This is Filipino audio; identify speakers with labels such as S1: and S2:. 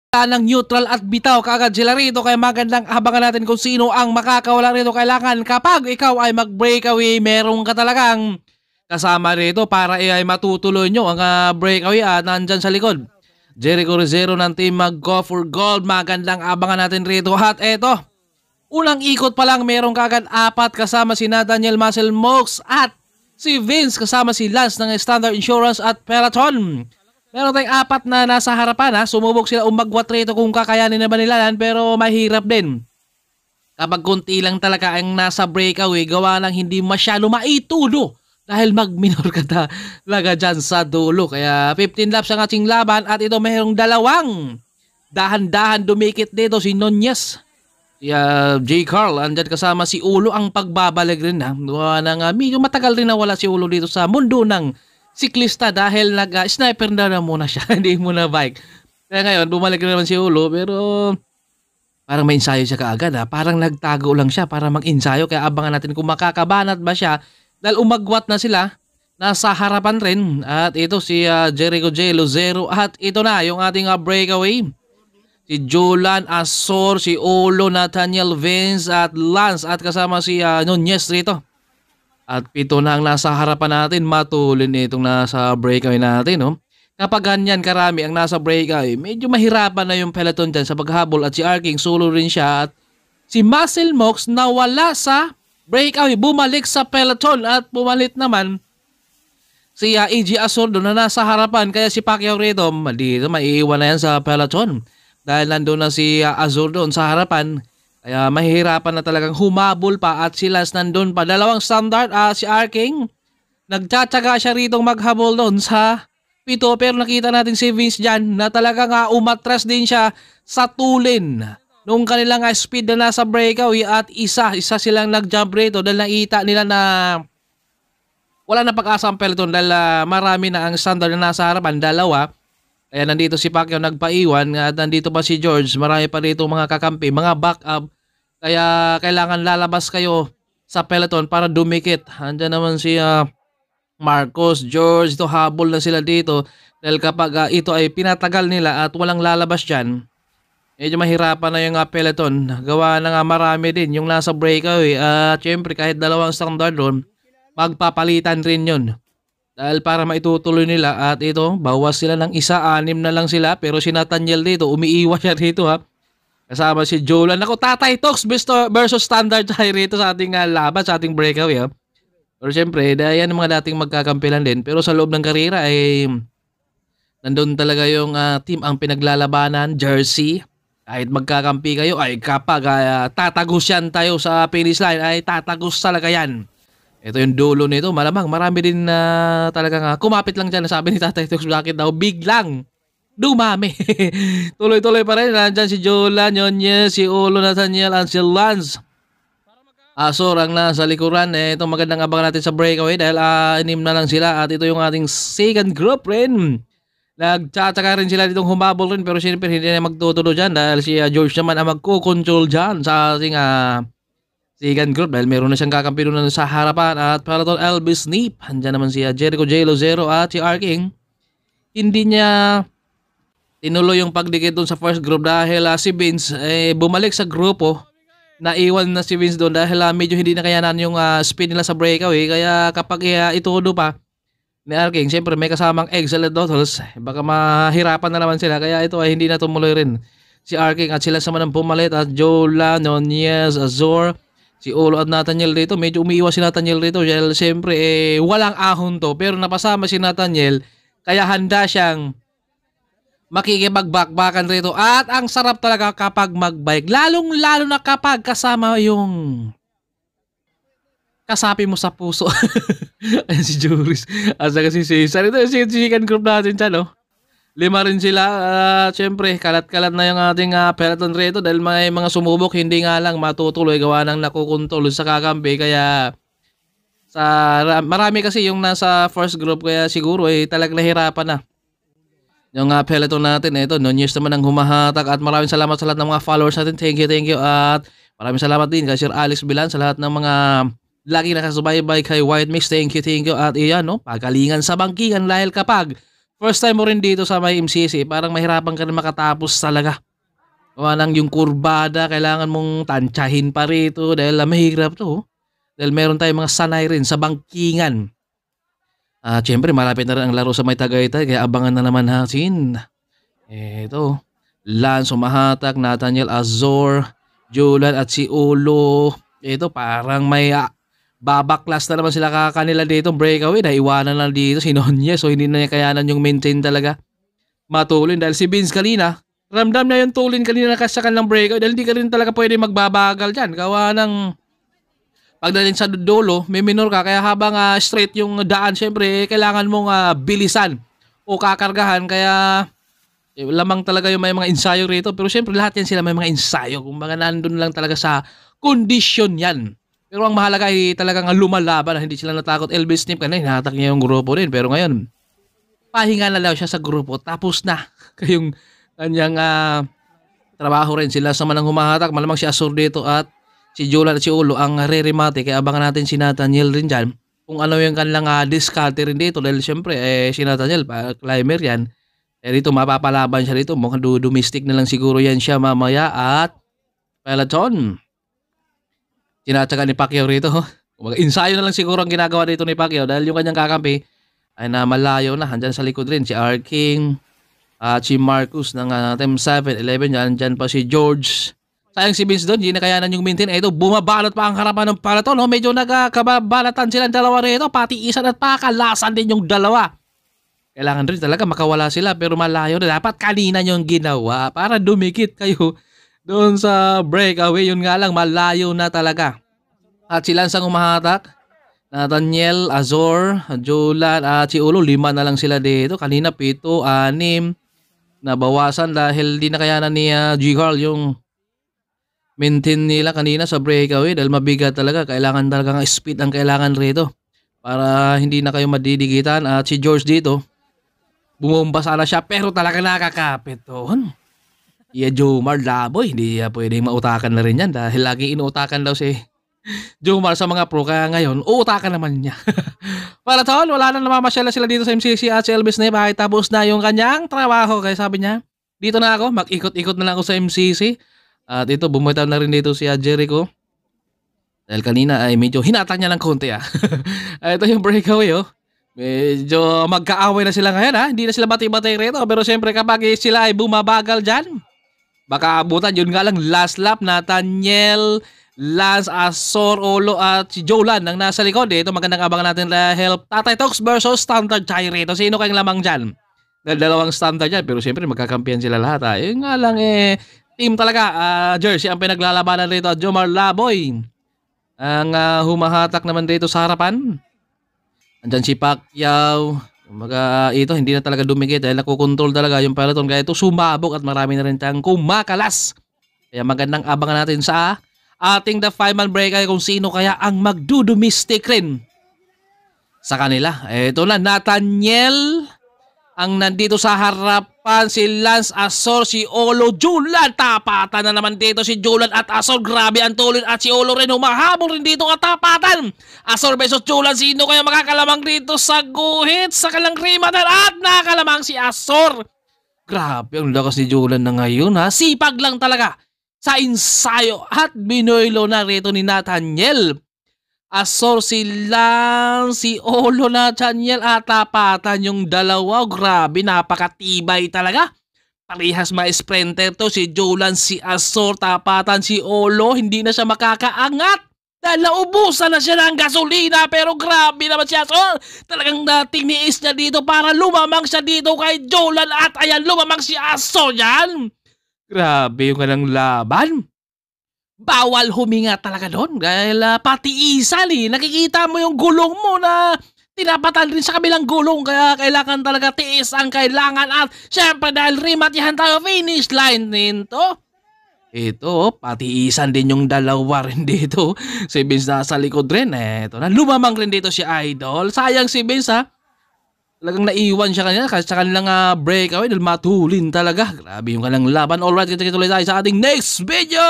S1: ng neutral at bitaw kaagad sila rito, kaya magandang abangan natin kung sino ang makakawala rito. Kailangan kapag ikaw ay mag-breakaway, meron ka talagang kasama rito para ay matutuloy nyo ang breakaway at nandyan sa likod Jericho Rizero ng team mag-go for gold. Magandang abangan natin rito at eto, unang ikot pa lang meron kagad 4 kasama si Nathaniel Muscle Mox at si Vince kasama si Lance ng Standard Insurance at Peloton. Meron tayong 4 na nasa harapan. Sumubok sila umagwat rito kung kakayanin na ba nila yan, pero mahirap din kapag kunti lang talaga ang nasa breakaway, gawa lang hindi masyado maitulo dahil mag-minor ka talaga dyan sa dulo. Kaya 15 laps ang ating laban at ito mayroong dalawang dahan-dahan dumikit dito, si Nunez, si J. Carl, andyan kasama si Ulo. Ang pagbabalik rin medyo matagal rin na wala si Ulo dito sa mundo ng siklista dahil nag-sniper na muna siya, hindi muna bike. Kaya ngayon, bumalik na naman si Ulo, pero parang may ensayo siya kaagad. Parang nagtago lang siya para mag-ensayo, kaya abangan natin kung makakabanat ba siya dahil umagwat na sila, nasa harapan rin. At ito si Jericho J. Luzero at ito na yung ating breakaway. Si Jolan, Azor, si Ulo, Nathaniel, Vince at Lance at kasama si Nunez rito. At 7 na ang nasa harapan natin, matulin itong nasa breakaway natin. No? Kapag ganyan karami ang nasa breakaway, medyo mahirapan na yung peloton dyan sa paghabol. At si Arking solo rin siya. At si Muscle Mox nawala sa breakaway, bumalik sa peloton. At bumalit naman si AJ Azor doon na nasa harapan. Kaya si Pacquiao rito, dito maiiwan na yan sa peloton. Dahil nandun na si Azor doon sa harapan. Kaya mahihirapan na talagang humabol pa at si Lance nandun pa. Dalawang standard, si Arking nagtsatsaga siya rito maghabol doon sa 7, pero nakita natin si Vince dyan na talagang umatras din siya sa tulin nung kanilang speed na nasa breakaway at isa silang nag-jump rito dahil nakita nila na wala na pag-asa ang peloton dahil marami na ang standard na nasa harapan, 2. Kaya nandito si Pacquiao nagpaiwan at nandito pa si George. Marami pa rito mga kakampi, mga backup. Kaya kailangan lalabas kayo sa peloton para dumikit. Andiyan naman si Marcos, George. Ito habol na sila dito. Dahil kapag ito ay pinatagal nila at walang lalabas dyan, medyo mahirapan na yung peloton. Gawa na nga marami din yung nasa breakaway. At syempre kahit 2 standard doon, magpapalitan rin yun. Dahil para maitutuloy nila at ito, bawas sila ng 1, 6 na lang sila. Pero si Nathaniel dito, umiiwas siya rito Kasama si Jolan. Ako, Tatay Talks versus Standard tayo rito sa ating laban, sa ating breakaway Pero syempre, yan ang mga dating magkakampilan din. Pero sa loob ng karera ay nandun talaga yung team ang pinaglalabanan, jersey. Kahit magkakampi kayo, ay kapag tatagos yan tayo sa finish line, ay tatagos talaga yan. Ito yung dulo nito, malamang marami din na talagang kumapit lang dyan. Sabi ni Tatay Talks, bakit daw biglang dumami. Tuloy-tuloy pa rin. Nandyan si Jolan, Nunez, si Ulo, Nathaniel, and si Lance. Azor ang nasa likuran. Ito magandang abangan natin sa breakaway dahil 6 na lang sila. At ito yung ating second group rin. Nagtsataka rin sila ditong humabol rin, pero siyempre hindi na magtutulo dyan dahil si George naman ang magkukontrol dyan sa ating second group dahil meron na siyang kakampi doon sa harapan at Peloton Elvis Sneap. Andyan naman si Jericho J. Lozero at si Arking. Hindi niya tinuloy yung pagdikit doon sa first group dahil si Vince bumalik sa grupo. Naiwan na si Vince doon dahil medyo hindi na kayanan yung speed nila sa breakaway. Kaya kapag itudo pa ni Arking, siyempre may kasamang excellent totals. Baka mahirapan na naman sila. Kaya ito ay hindi na tumuloy rin si Arking at sila naman ang pumalit at Jola, Nunez, Azor, si Ulo at Nathaniel rito. Medyo umiiwas si Nathaniel rito dahil siyempre walang ahon to. Pero napasama si Nathaniel kaya handa siyang makikipagbakbakan rito. At ang sarap talaga kapag magbike. Lalong-lalo na kapag kasama yung kasapi mo sa puso. Ayan si Joris. Asa kasi si Cesar. Ito yung second group natin siya, no? 5 rin sila. Siyempre, kalat-kalat na yung ating peloton rito dahil may mga sumubok, hindi nga lang matutuloy gawa ng nakukontrol sa kakampi. Kaya marami kasi yung nasa first group kaya siguro talagang nahirapan na yung peloton natin. Ito, Nunez naman ang humahatak at maraming salamat sa lahat ng mga followers natin. Thank you. At maraming salamat din kay Sir Alex Bilan sa lahat ng mga lagi nakasubaybay kay White Mix. Thank you. At iyan, no? Pagalingan sa bangkingan dahil kapag first time mo rin dito sa may MCC, parang mahirapan ka rin makatapos talaga. Gawa ng yung kurbada, kailangan mong tansyahin pa rito dahil mahirap to. Dahil meron tayong mga sanay rin sa bangkingan. At syempre, malapit na rin ang laro sa may Tagaytay, kaya abangan na naman natin. Ito, Lance Humahatak, Nathaniel Azor, Julan at si Ulo. Ito, parang may babaklas na naman sila kanila dito, breakaway. Naiwanan lang dito si Nunez, so hindi na niya kayanan yung maintain talaga. Matulin dahil si Vince kanina, ramdam na yung tulin kanina nakasakan ng breakaway dahil hindi ka rin talaga pwede magbabagal dyan. Gawa ng pagdating sa dulo, may minor ka, kaya habang straight yung daan, syempre, kailangan mong bilisan o kakargahan, kaya lamang talaga yung may mga ensayo rito. Pero syempre, lahat yan sila may mga ensayo. Kung mga nandun lang talaga sa kondisyon yan. Pero ang mahalaga ay talagang lumalaban, hindi sila natakot. Elvis Snip kanina, hinahatak niya yung grupo din. Pero ngayon, pahinga na lang siya sa grupo, tapos na kayong kanyang trabaho rin. Sila sa manang humahatak, malamang si Azor dito at si Julan at si Ulo ang re-remate, kaya abangan natin si Nathaniel rin dyan kung ano yung kanilang discarte rin dito dahil syempre si Nathaniel, climber yan, dito mapapalaban siya dito, mukhang domestic na lang siguro yan siya mamaya. At peloton, sinatsaga ni Pacquiao rito, ensayo na lang siguro ang ginagawa dito ni Pacquiao dahil yung kanyang kakampi ay na malayo na, andyan sa likod rin si R. King at si Marcus ng Team 7-11, dyan pa si George. Sayang si Vince doon, hindi na kayanan yung maintain. Ito, bumabalot pa ang harapan ng palaton. No? Medyo nagkabalatan silang dalawa rito. Pati isan at pakalasan din yung dalawa. Kailangan rin talaga makawala sila pero malayo na. Dapat kanina yung ginawa para dumikit kayo doon sa breakaway. Yun nga lang, malayo na talaga. At si Lance ang umahatak. Nathaniel, Azor, Julan at si Ulo, 5 na lang sila dito. Kanina 7, 6. Nabawasan dahil di na kayanan ni G. Carl yung maintain nila kanina sa breakaway dahil mabigat talaga. Kailangan talaga ng speed ang kailangan rito para hindi na kayo madidigitan. At si George dito, bumomba sana siya pero talaga nakakapit doon. Jomar Laboy, hindi pwedeng mautakan na rin yan dahil lagi inuutakan daw si Jomar sa mga pro, kaya ngayon uutakan naman niya. Para tol, wala na, namamasyala sila dito sa MCC at si Elvis Snip ay tapos na yung kanyang trabaho, kaya sabi niya, dito na ako, mag-ikot-ikot na lang ako sa MCC. At ito, bumitaw na rin dito si Jericho. Dahil kanina ay medyo hinatak niya ng konti. Ito yung breakaway. Medyo magkaaway na sila ngayon. Hindi na sila bati-batay rito. Pero siyempre kapag sila ay bumabagal dyan, baka abutan. Yun nga lang, last lap, Nathaniel, Lance, Azor, Ulo at si Julan ang nasa likod. Ito magandang abangan natin help Tatay Talks versus Standard Chai rito. Sino kayong lamang dyan? Dahil dalawang standard dyan. Pero siyempre magkakampiyan sila lahat. Yun nga lang team talaga, jersey ang pinaglalabanan rito. Jomar Laboy ang humahatak naman dito sa harapan. Andyan si Pacquiao. Ito hindi na talaga dumikit dahil nakukontrol talaga yung peloton. Kaya ito sumabog at marami na rin tayong kumakalas. Kaya magandang abangan natin sa ating the final break kung sino kaya ang magdudumistik rin sa kanila. Ito na, Nathaniel ang nandito sa harapan, si Lance, Azor, si Ulo, Julan. Tapatan na naman dito si Julan at Azor. Grabe ang tulin at si Ulo rin humahabol rin dito at tapatan. Azor versus Julan. Sino kaya makakalamang dito sa guhit sa kalang rimatan at nakalamang si Azor. Grabe ang lakas ni Julan na ngayon Sipag lang talaga sa ensayo at binoylo na rito ni Nathaniel. Azor, si Lance, si Ulo, Nathaniel at tapatan yung dalawa. Grabe, napakatibay talaga. Parehas ma-sprinter to. Si Julan, si Azor, tapatan si Ulo. Hindi na siya makakaangat dahil naubusan na siya ng gasolina. Pero grabe naman si Azor. Talagang tiniis niya dito para lumamang siya dito kay Julan. At ayan, lumamang si Azor yan. Grabe yung kanang laban. Bawal huminga talaga doon dahil pati isan nakikita mo yung gulong mo na tinapatan rin sa kabilang gulong, kaya kailangan talaga tiis ang kailangan. At syempre dahil rimatihan tayo, finish line nito. Ito, pati isan din yung dalawa rin dito. Si Vince nasa likod rin. Ito na, lumamang rin dito si Idol. Sayang si Vince talagang naiwan siya kanina kasi sa kanilang breakaway dahil matulin talaga. Grabe yung kanilang laban. Alright, kita tuloy tayo sa ating next video.